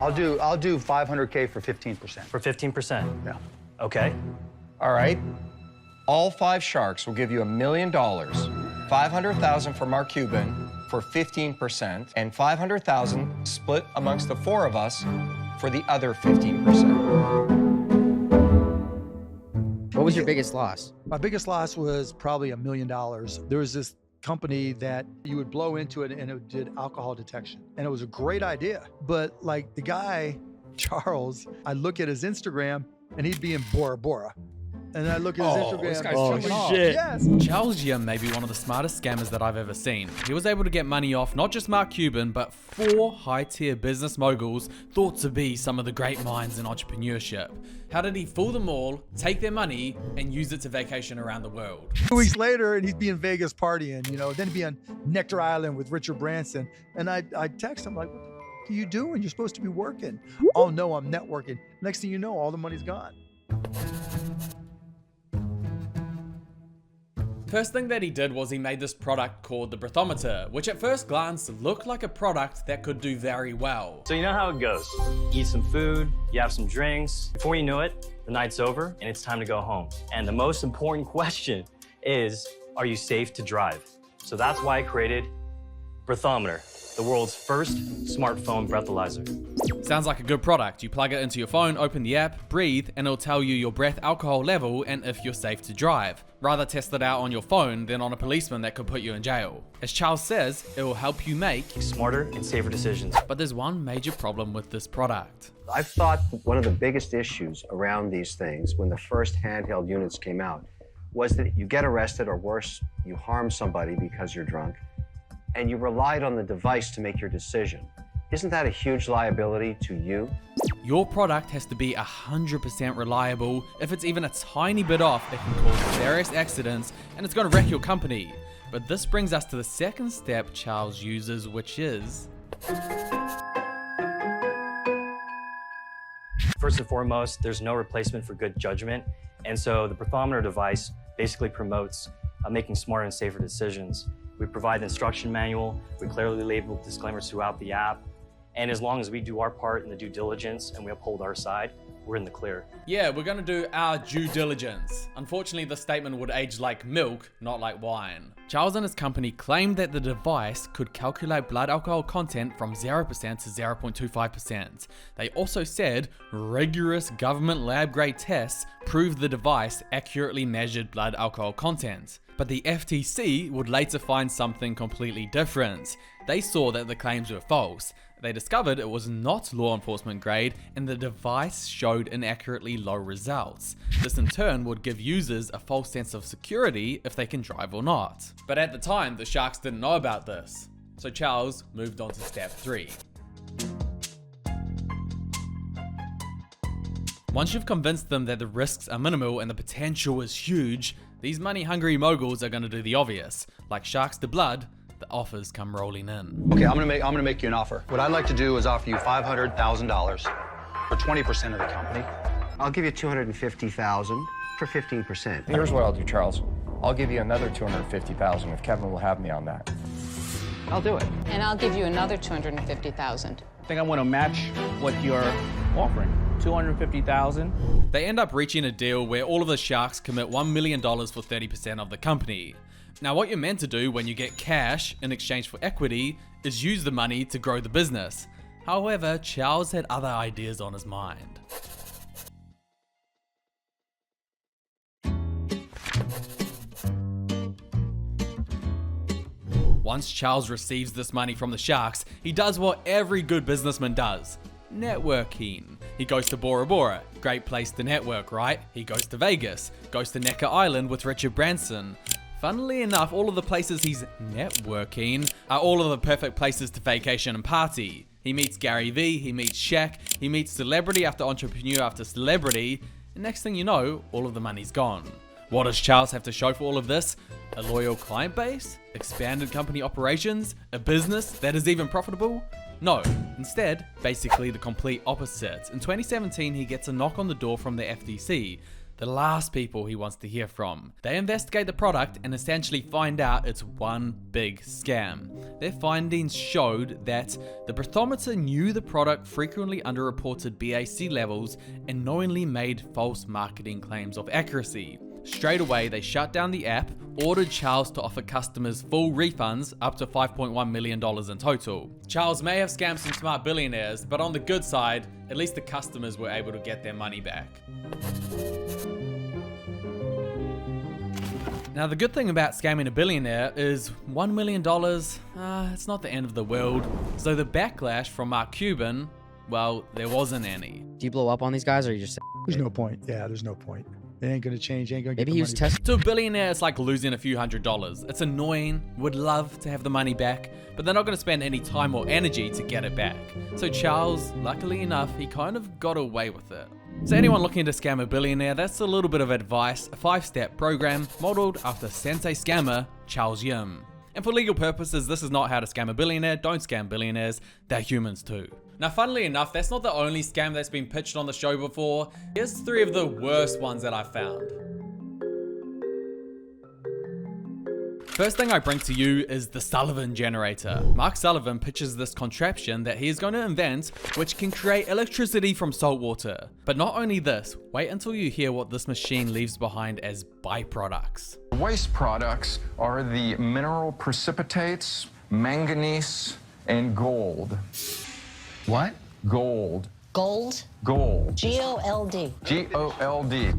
I'll do 500K for 15%. For 15%? Yeah. Okay. All right. All 5 sharks will give you $1 million, $500,000 for Mark Cuban for 15%, and $500,000 split amongst the 4 of us for the other 15%. What was your biggest loss? My biggest loss was probably $1 million. There was this company that you would blow into it and it did alcohol detection. And it was a great idea. But like the guy, Charles, I look at his Instagram and he'd be in Bora Bora. And I look at his Instagram. This guy's jumping off. Yes. Charles Yim may be one of the smartest scammers that I've ever seen. He was able to get money off not just Mark Cuban, but 4 high-tier business moguls thought to be some of the great minds in entrepreneurship. How did he fool them all, take their money, and use it to vacation around the world? 2 weeks later, and he'd be in Vegas partying, then he'd be on Nectar Island with Richard Branson. And I'd text him like, what are you doing? You're supposed to be working. Oh no, I'm networking. Next thing you know, all the money's gone. First thing that he did was he made this product called the Breathometer, which at first glance looked like a product that could do very well. So you know how it goes. You eat some food, you have some drinks. Before you know it, the night's over and it's time to go home. And the most important question is, are you safe to drive? So that's why I created Breathometer, the world's first smartphone breathalyzer. Sounds like a good product. You plug it into your phone, open the app, breathe, and it'll tell you your breath alcohol level and if you're safe to drive. Rather test it out on your phone than on a policeman that could put you in jail. As Charles says, it will help you make Smarter and safer decisions. But there's one major problem with this product. I've thought one of the biggest issues around these things when the first handheld units came out was that you get arrested, or worse, you harm somebody because you're drunk, and you relied on the device to make your decision. Isn't that a huge liability to you? Your product has to be 100% reliable. If it's even a tiny bit off, it can cause various accidents and it's going to wreck your company. But this brings us to the second step Charles uses, which is... First and foremost, there's no replacement for good judgment. And so the Breathometer device basically promotes making smarter and safer decisions. We provide the instruction manual, we clearly label disclaimers throughout the app, and as long as we do our part in the due diligence and we uphold our side, we're in the clear. Yeah, we're gonna do our due diligence. Unfortunately, the statement would age like milk, not like wine. Charles and his company claimed that the device could calculate blood alcohol content from 0% to 0.25%. They also said rigorous government lab-grade tests proved the device accurately measured blood alcohol content. But the FTC would later find something completely different. They saw that the claims were false. They discovered it was not law enforcement grade and the device showed inaccurately low results. This in turn would give users a false sense of security if they can drive or not. But at the time, the sharks didn't know about this. So Charles moved on to step 3. Once you've convinced them that the risks are minimal and the potential is huge, these money-hungry moguls are going to do the obvious. Like sharks to blood, the offers come rolling in. Okay, I'm gonna make you an offer. What I'd like to do is offer you $500,000 for 20% of the company. I'll give you $250,000 for 15%. Here's what I'll do, Charles. I'll give you another $250,000 if Kevin will have me on that. I'll do it. And I'll give you another $250,000. I think I want to match what you're offering. $250,000. They end up reaching a deal where all of the sharks commit $1 million for 30% of the company. Now, what you're meant to do when you get cash in exchange for equity is use the money to grow the business. However, Charles had other ideas on his mind. Once Charles receives this money from the sharks, he does what every good businessman does. Networking. He goes to Bora Bora, great place to network, right? He goes to Vegas, goes to Nectar Island with Richard Branson. Funnily enough, all of the places he's networking are all of the perfect places to vacation and party. He meets Gary Vee, he meets Shaq, he meets celebrity after entrepreneur after celebrity, and next thing you know, all of the money's gone. What does Charles have to show for all of this? A loyal client base? Expanded company operations? A business that is even profitable? No, instead, basically the complete opposite. In 2017, he gets a knock on the door from the FTC. the last people he wants to hear from. They investigate the product and essentially find out it's one big scam. Their findings showed that the Breathometer knew the product frequently underreported BAC levels and knowingly made false marketing claims of accuracy. Straight away, they shut down the app, ordered Charles to offer customers full refunds up to $5.1 million in total. Charles may have scammed some smart billionaires, but on the good side, at least the customers were able to get their money back. Now, the good thing about scamming a billionaire is $1 million, it's not the end of the world. So the backlash from Mark Cuban, well, there wasn't any. Do you blow up on these guys, or you just? There's no point. Yeah, there's no point. It ain't gonna change. Ain't gonna get Maybe the he was money back. testing. To a billionaire, it's like losing a few $100s. It's annoying, would love to have the money back, but they're not going to spend any time or energy to get it back. So Charles, luckily enough, he kind of got away with it. So anyone looking to scam a billionaire, that's a little bit of advice, a 5-step program modeled after sensei scammer Charles Yim. And for legal purposes, this is not how to scam a billionaire. Don't scam billionaires, they're humans too. Now, funnily enough, that's not the only scam that's been pitched on the show before. Here's 3 of the worst ones that I found. First thing I bring to you is the Sullivan generator. Mark Sullivan pitches this contraption that he is going to invent, which can create electricity from salt water. But not only this, wait until you hear what this machine leaves behind as byproducts. Waste products are the mineral precipitates, manganese, and gold. What? Gold. Gold? Gold. G-O-L-D. G-O-L-D.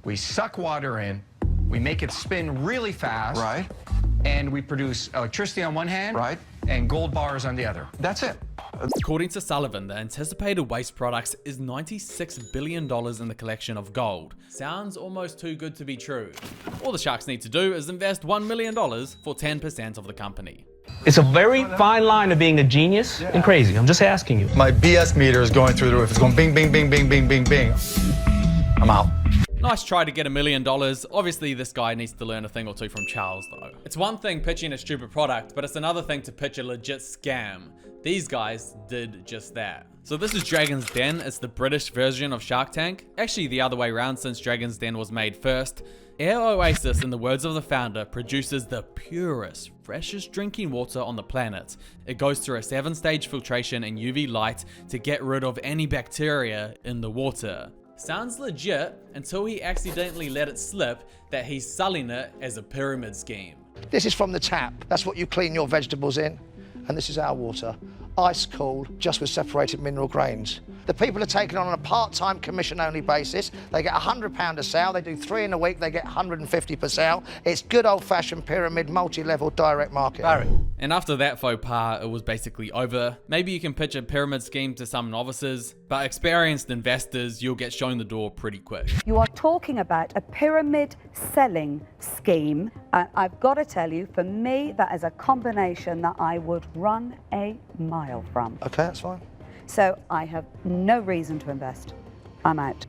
We suck water in, we make it spin really fast. Right. And we produce electricity on one hand. Right. And gold bars on the other. That's it. According to Sullivan, the anticipated waste products is $96 billion in the collection of gold. Sounds almost too good to be true. All the sharks need to do is invest $1 million for 10% of the company. It's a very fine line of being a genius and crazy. I'm just asking you. My BS meter is going through the roof. It's going bing, bing, bing, bing, bing, bing, bing. I'm out. Nice try to get $1 million. Obviously, this guy needs to learn a thing or two from Charles, though. It's one thing pitching a stupid product, but it's another thing to pitch a legit scam. These guys did just that. So this is Dragon's Den. It's the British version of Shark Tank. Actually, the other way around, since Dragon's Den was made first. Air Oasis, in the words of the founder, produces the purest, freshest drinking water on the planet. It goes through a 7-stage filtration and UV light to get rid of any bacteria in the water. Sounds legit until he accidentally let it slip that he's selling it as a pyramid scheme. This is from the tap. That's what you clean your vegetables in. And this is our water. Ice cold, just with separated mineral grains. The people are taken on a part-time commission-only basis. They get £100 a sale. They do 3 in a week. They get 150 per sale. It's good old-fashioned pyramid, multi-level direct market. Barry. And after that faux pas, it was basically over. Maybe you can pitch a pyramid scheme to some novices, but experienced investors, you'll get shown the door pretty quick. You are talking about a pyramid selling scheme. I've got to tell you, for me, that is a combination that I would run a mile from. Okay, that's fine. So I have no reason to invest. I'm out.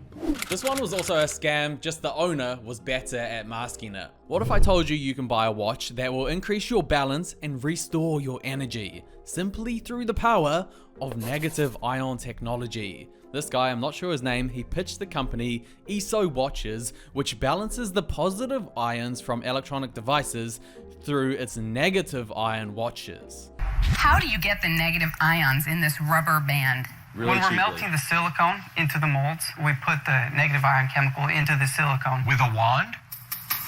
This one was also a scam, just the owner was better at masking it. What if I told you you can buy a watch that will increase your balance and restore your energy, simply through the power of negative ion technology? This guy, I'm not sure his name, he pitched the company ESO Watches, which balances the positive ions from electronic devices through its negative ion watches. How do you get the negative ions in this rubber band? When we're melting the silicone into the molds, we put the negative ion chemical into the silicone. With a wand?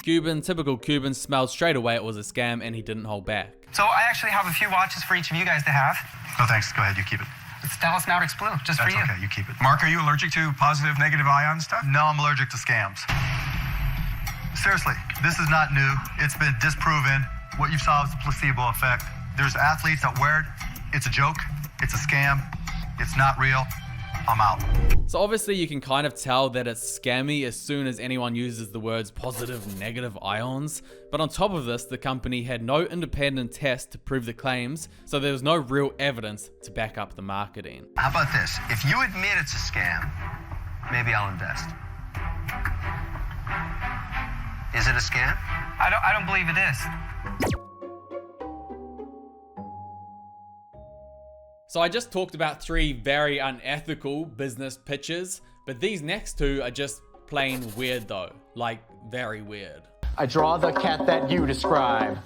Cuban, typical Cuban, smelled straight away it was a scam and he didn't hold back. So I actually have a few watches for each of you guys to have. No thanks, go ahead, you keep it. It's Dallas Mavericks Blue, just for you. That's okay, you keep it. Mark, are you allergic to positive, negative ion stuff? No, I'm allergic to scams. Seriously, this is not new. It's been disproven. What you saw is the placebo effect. There's athletes that wear it. It's a joke. It's a scam. It's not real. I'm out. So obviously you can kind of tell that it's scammy as soon as anyone uses the words positive, negative ions. But on top of this, the company had no independent test to prove the claims, so there was no real evidence to back up the marketing. How about this? If you admit it's a scam, maybe I'll invest. Is it a scam? I don't believe it is. So I just talked about 3 very unethical business pitches, but these next 2 are just plain weird though, like very weird. I draw the cat that you describe.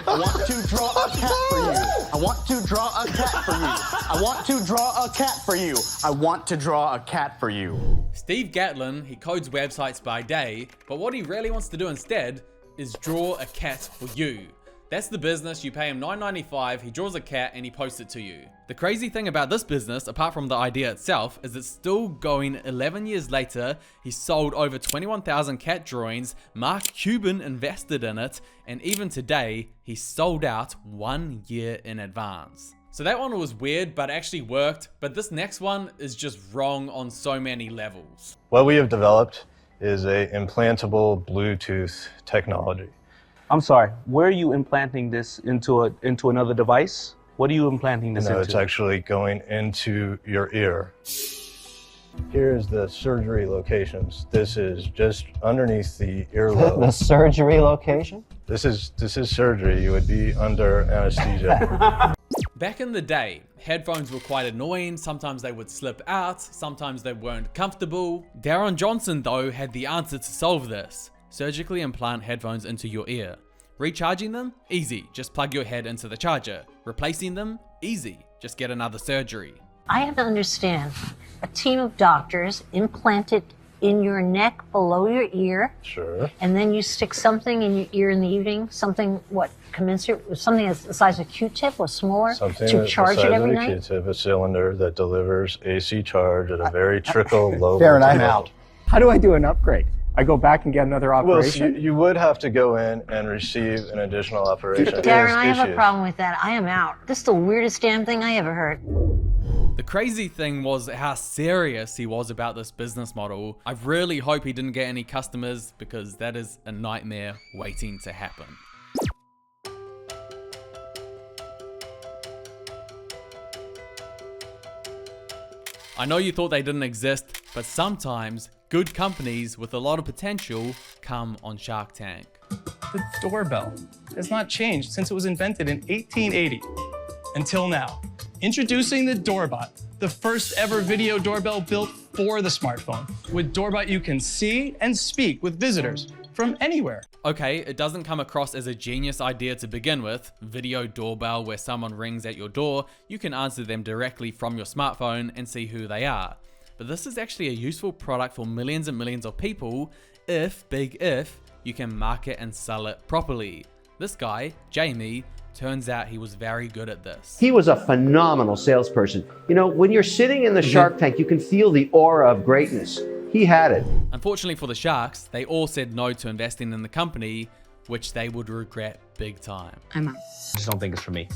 I want to draw a cat for you. I want to draw a cat for you. I want to draw a cat for you. I want to draw a cat for you. Steve Gatlin, he codes websites by day, but what he really wants to do instead is draw a cat for you. That's the business. You pay him $9.95, he draws a cat and he posts it to you. The crazy thing about this business, apart from the idea itself, is it's still going 11 years later. He sold over 21,000 cat drawings, Mark Cuban invested in it, and even today, he sold out 1 year in advance. So that one was weird, but actually worked. But this next one is just wrong on so many levels. What we have developed is a implantable Bluetooth technology. I'm sorry, where are you implanting this into another device? What are you implanting this into? No, it's actually going into your ear. Here's the surgery locations. This is just underneath the earlobe. The surgery location? This is surgery. You would be under anesthesia. Back in the day, headphones were quite annoying. Sometimes they would slip out, sometimes they weren't comfortable. Darren Johnson though had the answer to solve this. Surgically implant headphones into your ear. Recharging them? Easy, just plug your head into the charger. Replacing them? Easy, just get another surgery. I have to understand, a team of doctors implant it in your neck below your ear. Sure. And then you stick something in your ear in the evening, something, what, commensurate with something that's the size of a Q-tip or smaller Something to charge it every night? Q-tip, a cylinder that delivers AC charge at a very trickle low Darren, voltage I'm level. out. How do I do an upgrade? I go back and get another Well, operation? you would have to go in and receive an additional operation. Darren, I have a problem with that. I am out. This is the weirdest damn thing I ever heard. The crazy thing was how serious he was about this business model. I really hope he didn't get any customers because that is a nightmare waiting to happen. I know you thought they didn't exist, but sometimes good companies with a lot of potential come on Shark Tank. The doorbell has not changed since it was invented in 1880 until now. Introducing the Doorbot, the first ever video doorbell built for the smartphone. With Doorbot, you can see and speak with visitors from anywhere. Okay, it doesn't come across as a genius idea to begin with. Video doorbell where someone rings at your door, you can answer them directly from your smartphone and see who they are. But this is actually a useful product for millions and millions of people if, big if, you can market and sell it properly. This guy, Jamie, turns out he was very good at this. He was a phenomenal salesperson. You know, when you're sitting in the Shark Tank, you can feel the aura of greatness. He had it. Unfortunately for the Sharks, they all said no to investing in the company, which they would regret big time. I'm out. I just don't think it's for me.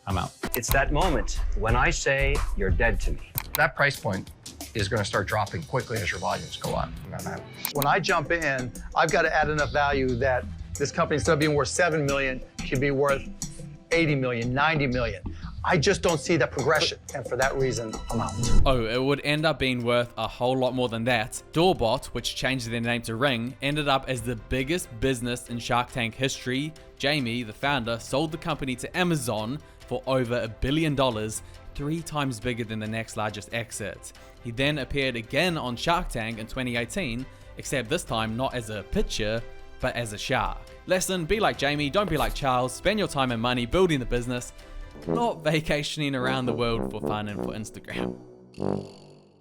I'm out. It's that moment when I say you're dead to me. That price point is going to start dropping quickly as your volumes go up. When I jump in, I've got to add enough value that this company, instead of being worth $7 million, should be worth 80 million, 90 million. I just don't see that progression, and for that reason, I'm out. Oh, it would end up being worth a whole lot more than that. Doorbot, which changed their name to Ring, ended up as the biggest business in Shark Tank history. Jamie, the founder, sold the company to Amazon for over $1 billion, 3 times bigger than the next largest exit. He then appeared again on Shark Tank in 2018, except this time not as a pitcher, but as a shark. Lesson, be like Jamie, don't be like Charles. Spend your time and money building the business, not vacationing around the world for fun and for Instagram.